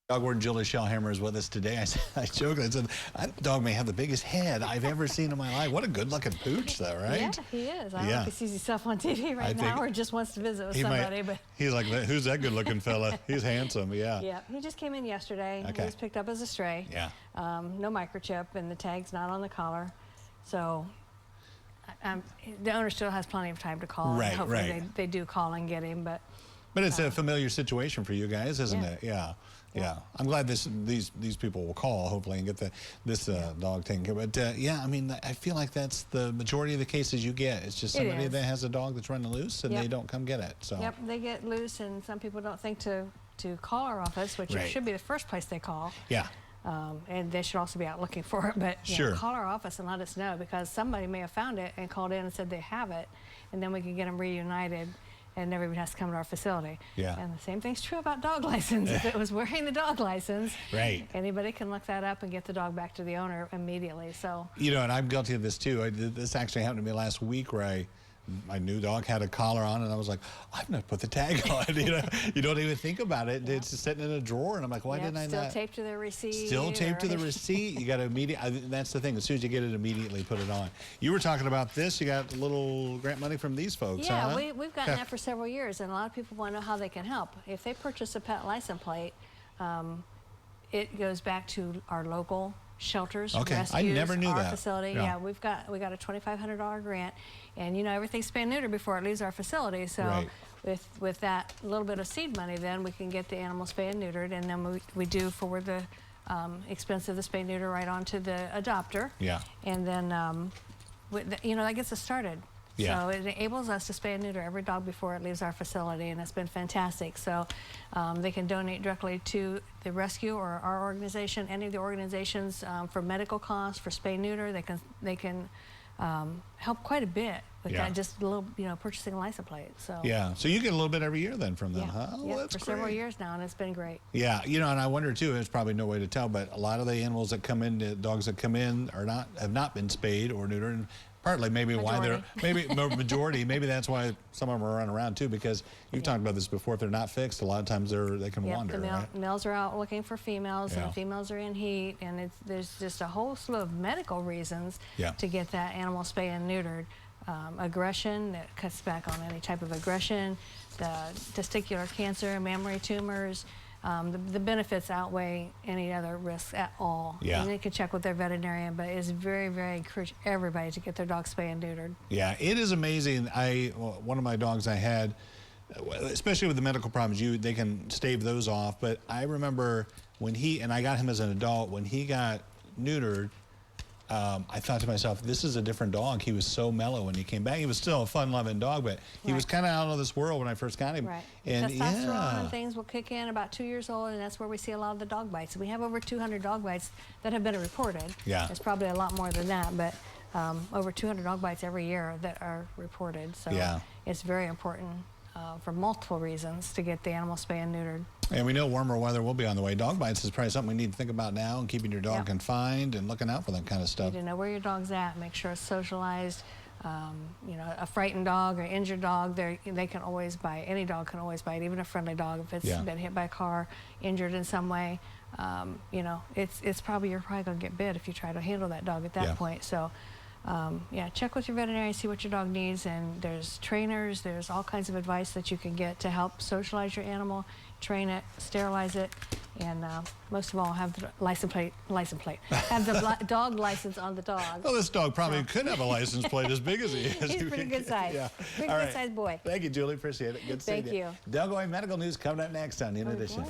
Dog warden Julie Shellhammer is with us today. I joked, I said, that dog may have the biggest head I've ever seen in my life. What a good-looking pooch, though, right? Yeah, he is. I don't know if he sees himself on TV right now or just wants to visit with somebody. But he's like, who's that good-looking fella? He's handsome, yeah. Yeah, he just came in yesterday. Okay. He was picked up as a stray. Yeah. No microchip, and the tag's not on the collar. So the owner still has plenty of time to call. Right, and hopefully right. They do call and get him, but it's a familiar situation for you guys, isn't it? Yeah. Yeah, I'm glad these people will call hopefully and get this dog taken care of. But yeah, I mean, I feel like that's the majority of the cases you get. It's just somebody that has a dog that's running loose and they don't come get it. So yep, they get loose, and some people don't think to call our office, which should be the first place they call. Yeah. And they should also be out looking for it. But call our office and let us know, because somebody may have found it and called in and said they have it, and then we can get them reunited. And everybody has to come to our facility. Yeah. And the same thing's true about dog license. If it was wearing the dog license, anybody can look that up and get the dog back to the owner immediately. So you know, and I'm guilty of this too. This actually happened to me last week, where my new dog had a collar on, and I was like, I've not put the tag on. You know, you don't even think about it. It's just sitting in a drawer, and I'm like, why didn't I not? Still taped to the receipt. Still taped to the receipt. You got to immediately. That's the thing. As soon as you get it, immediately put it on. You were talking about this. You got a little grant money from these folks. Yeah, we've gotten that for several years, and a lot of people want to know how they can help. If they purchase a pet license plate, it goes back to our local shelters, rescues, I never knew our that. Facility. Yeah, we got a $2,500 grant, and you know, everything's spay and neutered before it leaves our facility. So with that little bit of seed money, then we can get the animals spay and neutered, and then we do forward the expense of the spay and neuter right onto the adopter. Yeah. And then you know, that gets us started. Yeah. So it enables us to spay and neuter every dog before it leaves our facility, and it's been fantastic. So they can donate directly to the rescue or our organization, any of the organizations, for medical costs, for spay and neuter. They can help quite a bit with that, just a little, you know, purchasing a license plate. So yeah, so you get a little bit every year then from them, huh? Yeah, that's for several years now, and it's been great. Yeah, you know, and I wonder too. There's probably no way to tell, but a lot of the animals that come in, the dogs that come in, have not been spayed or neutered. And partly maybe why they're majority. Maybe that's why some of them are running around too, because you've talked about this before. If they're not fixed, a lot of times they can wander. The males are out looking for females, and the females are in heat, and there's just a whole slew of medical reasons to get that animal spay and neutered. Aggression, that cuts back on any type of aggression, the testicular cancer, mammary tumors. The benefits outweigh any other risks at all. Yeah. And they can check with their veterinarian, but it's very, very encourage everybody to get their dog spay and neutered. Yeah, it is amazing. One of my dogs I had, especially with the medical problems, they can stave those off. But I remember when and I got him as an adult, when he got neutered, I thought to myself, this is a different dog. He was so mellow when he came back. He was still a fun-loving dog, but he was kind of out of this world when I first got him. Right. And testosterone and things will kick in about 2 years old, and that's where we see a lot of the dog bites. We have over 200 dog bites that have been reported. Yeah. There's probably a lot more than that, but over 200 dog bites every year that are reported. So it's very important for multiple reasons to get the animal spay and neutered. And we know warmer weather will be on the way. Dog bites is probably something we need to think about now, and keeping your dog confined and looking out for that kind of stuff. You need to know where your dog's at, make sure it's socialized. You know, a frightened dog or injured dog, they can always bite. Any dog can always bite, even a friendly dog if it's been hit by a car, injured in some way. You know, you're probably going to get bit if you try to handle that dog at that point. So. Yeah, check with your veterinarian, see what your dog needs, and there's trainers, there's all kinds of advice that you can get to help socialize your animal, train it, sterilize it, and most of all, have the license plate, have the dog license on the dog. Well, this dog probably could have a license plate as big as he is. He's pretty good size. Pretty good size boy. Thank you, Julie. Appreciate it. Good seeing you. Thank you. Dog Medical News coming up next on In Addition.